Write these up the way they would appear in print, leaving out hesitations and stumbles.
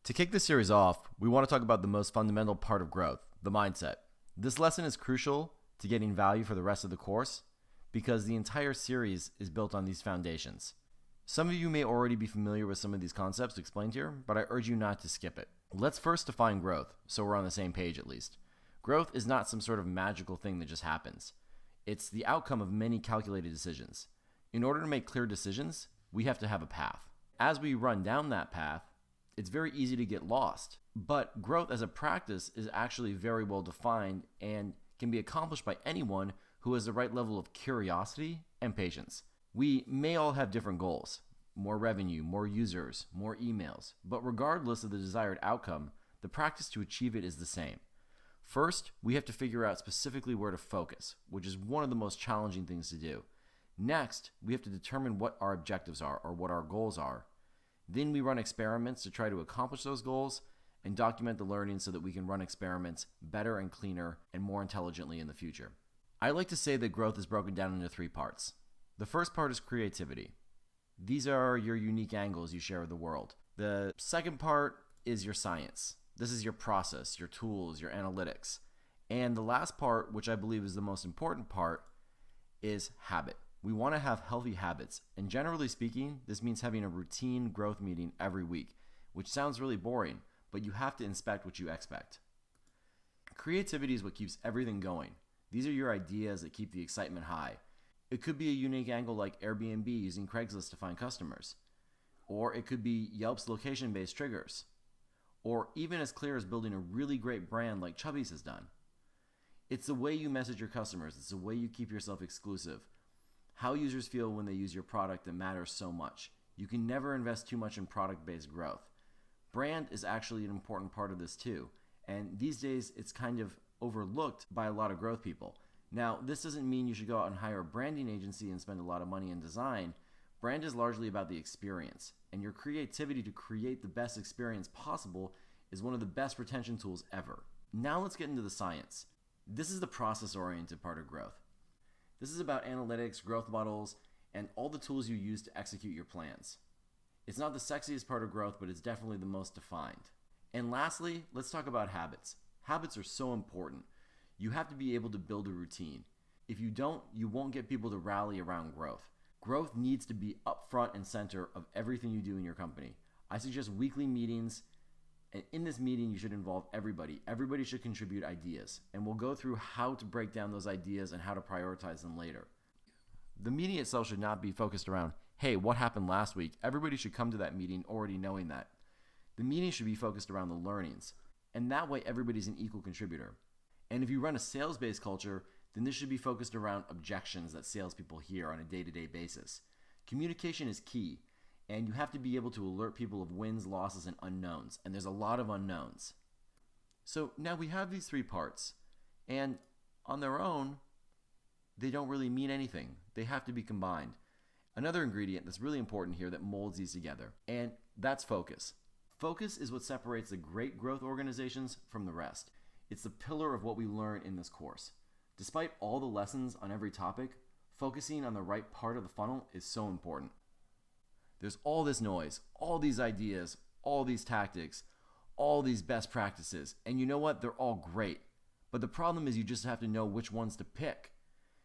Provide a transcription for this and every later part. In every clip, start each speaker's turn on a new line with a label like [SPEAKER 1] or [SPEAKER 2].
[SPEAKER 1] To kick this series off, we want to talk about the most fundamental part of growth, the mindset. This lesson is crucial to getting value for the rest of the course because the entire series is built on these foundations. Some of you may already be familiar with some of these concepts explained here, but I urge you not to skip it. Let's first define growth, so we're on the same page at least. Growth is not some sort of magical thing that just happens. It's the outcome of many calculated decisions. In order to make clear decisions, we have to have a path. As we run down that path, it's very easy to get lost. But growth as a practice is actually very well defined and can be accomplished by anyone who has the right level of curiosity and patience. We may all have different goals, more revenue, more users, more emails, but regardless of the desired outcome, the practice to achieve it is the same. First, we have to figure out specifically where to focus, which is one of the most challenging things to do. Next, we have to determine what our objectives are or what our goals are. Then we run experiments to try to accomplish those goals and document the learning so that we can run experiments better and cleaner and more intelligently in the future. I like to say that growth is broken down into 3 parts. The first part is creativity. These are your unique angles you share with the world. The second part is your science. This is your process, your tools, your analytics. And the last part, which I believe is the most important part, is habit. We want to have healthy habits, and generally speaking, this means having a routine growth meeting every week, which sounds really boring, but you have to inspect what you expect. Creativity is what keeps everything going. These are your ideas that keep the excitement high. It could be a unique angle like Airbnb using Craigslist to find customers, or it could be Yelp's location-based triggers, or even as clear as building a really great brand like Chubby's has done. It's the way you message your customers. It's the way you keep yourself exclusive. How users feel when they use your product that matters so much. You can never invest too much in product-based growth. Brand is actually an important part of this too, and these days it's kind of overlooked by a lot of growth people. Now, this doesn't mean you should go out and hire a branding agency and spend a lot of money in design. Brand is largely about the experience, and your creativity to create the best experience possible is one of the best retention tools ever. Now let's get into the science. This is the process-oriented part of growth. This is about analytics, growth models, and all the tools you use to execute your plans. It's not the sexiest part of growth, but it's definitely the most defined. And lastly, let's talk about habits. Habits are so important. You have to be able to build a routine. If you don't, you won't get people to rally around growth. Growth needs to be up front and center of everything you do in your company. I suggest weekly meetings, and in this meeting you should involve everybody. Everybody should contribute ideas, and we'll go through how to break down those ideas and how to prioritize them later. The meeting itself should not be focused around, hey, what happened last week? Everybody should come to that meeting already knowing that. The meeting should be focused around the learnings, and that way everybody's an equal contributor. And if you run a sales-based culture, then this should be focused around objections that salespeople hear on a day-to-day basis. Communication is key, and you have to be able to alert people of wins, losses, and unknowns, and there's a lot of unknowns. So now we have these 3 parts, and on their own, they don't really mean anything. They have to be combined. Another ingredient that's really important here that molds these together, and that's focus. Focus is what separates the great growth organizations from the rest. It's the pillar of what we learn in this course. Despite all the lessons on every topic, focusing on the right part of the funnel is so important. There's all this noise, all these ideas, all these tactics, all these best practices, and you know what? They're all great. But the problem is you just have to know which ones to pick.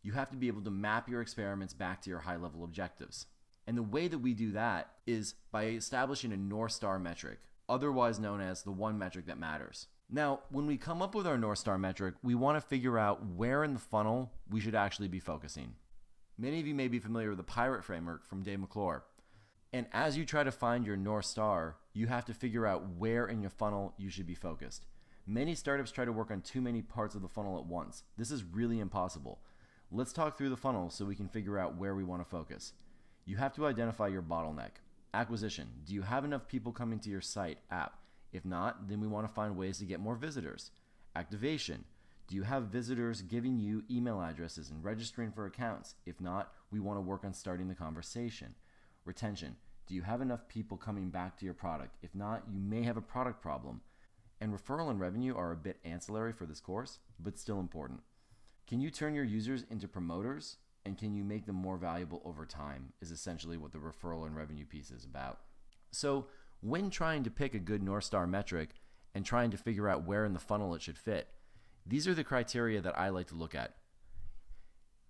[SPEAKER 1] You have to be able to map your experiments back to your high-level objectives. And the way that we do that is by establishing a Northstar metric, otherwise known as the one metric that matters. Now, when we come up with our Northstar metric, we want to figure out where in the funnel we should actually be focusing. Many of you may be familiar with the Pirate framework from Dave McClure. And as you try to find your North Star, you have to figure out where in your funnel you should be focused. Many startups try to work on too many parts of the funnel at once. This is really impossible. Let's talk through the funnel so we can figure out where we want to focus. You have to identify your bottleneck. Acquisition. Do you have enough people coming to your site, app? If not, then we want to find ways to get more visitors. Activation. Do you have visitors giving you email addresses and registering for accounts? If not, we want to work on starting the conversation. Retention. Do you have enough people coming back to your product? If not, you may have a product problem. And referral and revenue are a bit ancillary for this course, but still important. Can you turn your users into promoters? And can you make them more valuable over time is essentially what the referral and revenue piece is about. So When trying to pick a good Northstar metric and trying to figure out where in the funnel it should fit, these are the criteria that I like to look at.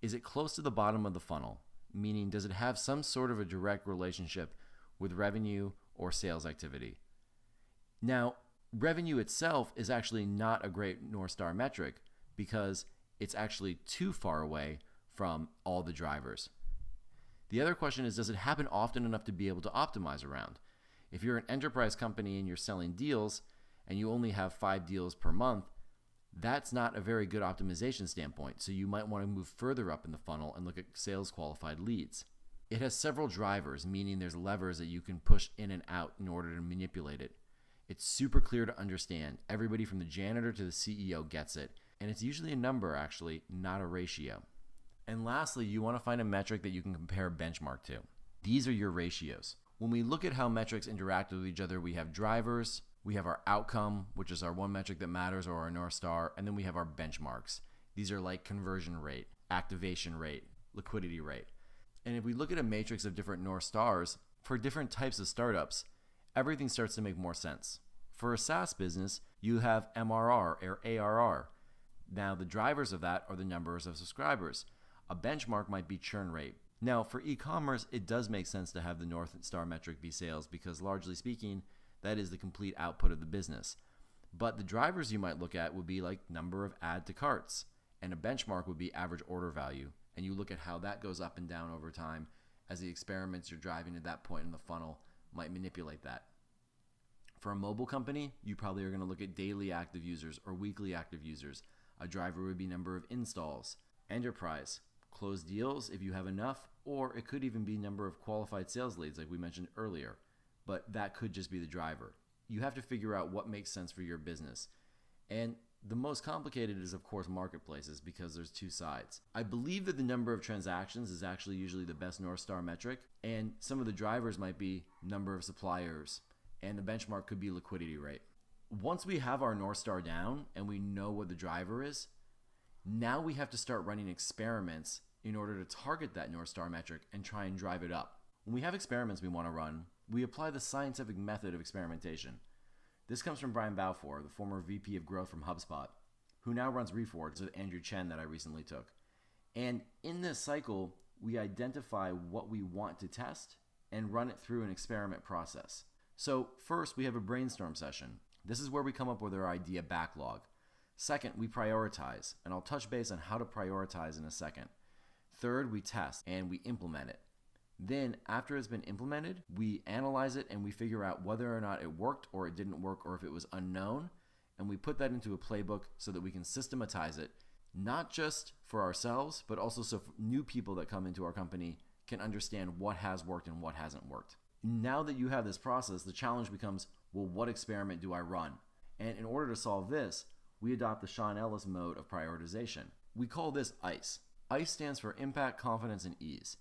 [SPEAKER 1] Is it close to the bottom of the funnel? Meaning, does it have some sort of a direct relationship with revenue or sales activity? Now, revenue itself is actually not a great Northstar metric because it's actually too far away from all the drivers. The other question is, does it happen often enough to be able to optimize around? If you're an enterprise company and you're selling deals and you only have 5 deals per month, that's not a very good optimization standpoint. So you might want to move further up in the funnel and look at sales qualified leads. It has several drivers, meaning there's levers that you can push in and out in order to manipulate it. It's super clear to understand. Everybody from the janitor to the CEO gets it. And it's usually a number, actually, not a ratio. And lastly, you want to find a metric that you can compare a benchmark to. These are your ratios. When we look at how metrics interact with each other, we have drivers, we have our outcome, which is our one metric that matters, or our North Star, and then we have our benchmarks. These are like conversion rate, activation rate, liquidity rate. And if we look at a matrix of different North Stars, for different types of startups, everything starts to make more sense. For a SaaS business, you have MRR or ARR. Now, the drivers of that are the numbers of subscribers. A benchmark might be churn rate. Now, for e-commerce, it does make sense to have the North Star metric be sales because, largely speaking, that is the complete output of the business. But the drivers you might look at would be like number of add to carts, and a benchmark would be average order value. And you look at how that goes up and down over time as the experiments you're driving at that point in the funnel might manipulate that. For a mobile company, you probably are going to look at daily active users or weekly active users. A driver would be number of installs. Enterprise, closed deals if you have enough, or it could even be number of qualified sales leads like we mentioned earlier. But that could just be the driver. You have to figure out what makes sense for your business. And the most complicated is, of course, marketplaces because there's two sides. I believe that the number of transactions is actually usually the best North Star metric, and some of the drivers might be number of suppliers, and the benchmark could be liquidity rate. Once we have our North Star down and we know what the driver is, now we have to start running experiments in order to target that North Star metric and try and drive it up. When we have experiments we want to run, we apply the scientific method of experimentation. This comes from Brian Balfour, the former VP of Growth from HubSpot, who now runs Reforge with Andrew Chen that I recently took. And in this cycle, we identify what we want to test and run it through an experiment process. So first, we have a brainstorm session. This is where we come up with our idea backlog. Second, we prioritize, and I'll touch base on how to prioritize in a second. Third, we test and we implement it. Then, after it's been implemented, we analyze it and we figure out whether or not it worked or it didn't work or if it was unknown, and we put that into a playbook so that we can systematize it, not just for ourselves, but also so new people that come into our company can understand what has worked and what hasn't worked. Now that you have this process, the challenge becomes, well, what experiment do I run? And in order to solve this, we adopt the Sean Ellis mode of prioritization. We call this ICE. ICE stands for Impact, Confidence, and Ease.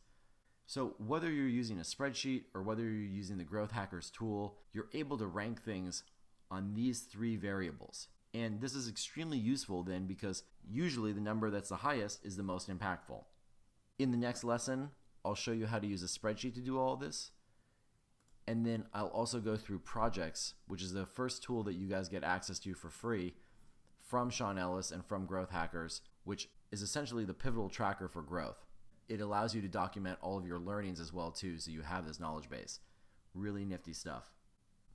[SPEAKER 1] So whether you're using a spreadsheet or whether you're using the Growth Hackers tool, you're able to rank things on these 3 variables. And this is extremely useful then because usually the number that's the highest is the most impactful. In the next lesson, I'll show you how to use a spreadsheet to do all of this. And then I'll also go through Projects, which is the first tool that you guys get access to for free from Sean Ellis and from Growth Hackers, which is essentially the pivotal tracker for growth. It allows you to document all of your learnings as well too, so you have this knowledge base. Really nifty stuff.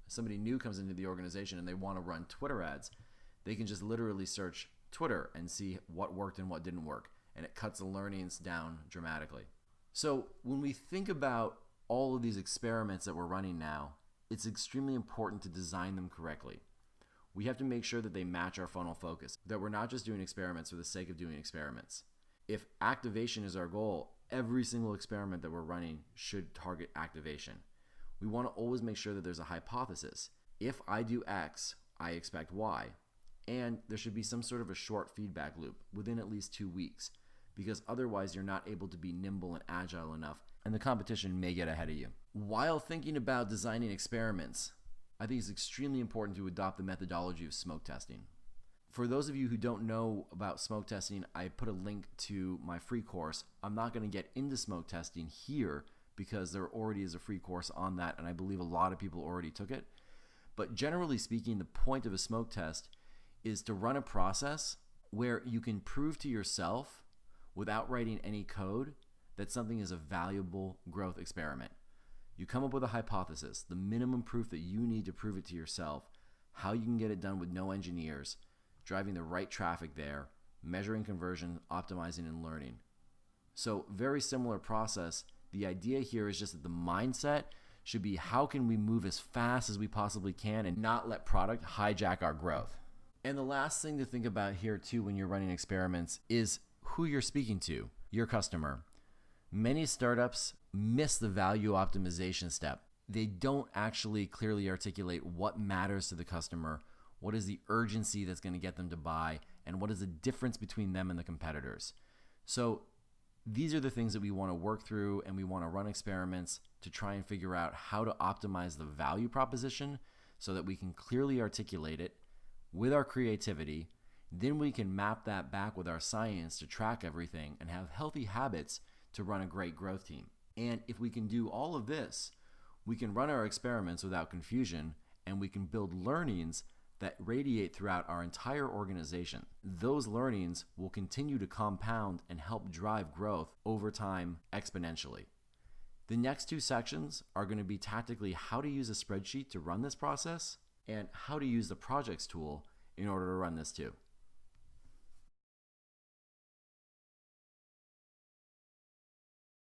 [SPEAKER 1] If somebody new comes into the organization and they want to run Twitter ads, they can just literally search Twitter and see what worked and what didn't work, and it cuts the learnings down dramatically. So when we think about all of these experiments that we're running now, it's extremely important to design them correctly. We have to make sure that they match our funnel focus, that we're not just doing experiments for the sake of doing experiments. If activation is our goal, every single experiment that we're running should target activation. We want to always make sure that there's a hypothesis. If I do X, I expect Y. And there should be some sort of a short feedback loop within at least 2 weeks, because otherwise you're not able to be nimble and agile enough, and the competition may get ahead of you. While thinking about designing experiments, I think it's extremely important to adopt the methodology of smoke testing. For those of you who don't know about smoke testing, I put a link to my free course. I'm not going to get into smoke testing here because there already is a free course on that, and I believe a lot of people already took it. But generally speaking, the point of a smoke test is to run a process where you can prove to yourself without writing any code that something is a valuable growth experiment. You come up with a hypothesis, the minimum proof that you need to prove it to yourself, how you can get it done with no engineers, driving the right traffic there, measuring conversion, optimizing, and learning. So very similar process. The idea here is just that the mindset should be, how can we move as fast as we possibly can and not let product hijack our growth? And the last thing to think about here too when you're running experiments is who you're speaking to, your customer. Many startups miss the value optimization step. They don't actually clearly articulate what matters to the customer, what is the urgency that's going to get them to buy, and what is the difference between them and the competitors. So these are the things that we want to work through, and we want to run experiments to try and figure out how to optimize the value proposition so that we can clearly articulate it with our creativity. Then we can map that back with our science to track everything and have healthy habits to run a great growth team. And if we can do all of this, we can run our experiments without confusion, and we can build learnings that radiate throughout our entire organization. Those learnings will continue to compound and help drive growth over time exponentially. The next two sections are going to be tactically how to use a spreadsheet to run this process and how to use the projects tool in order to run this too.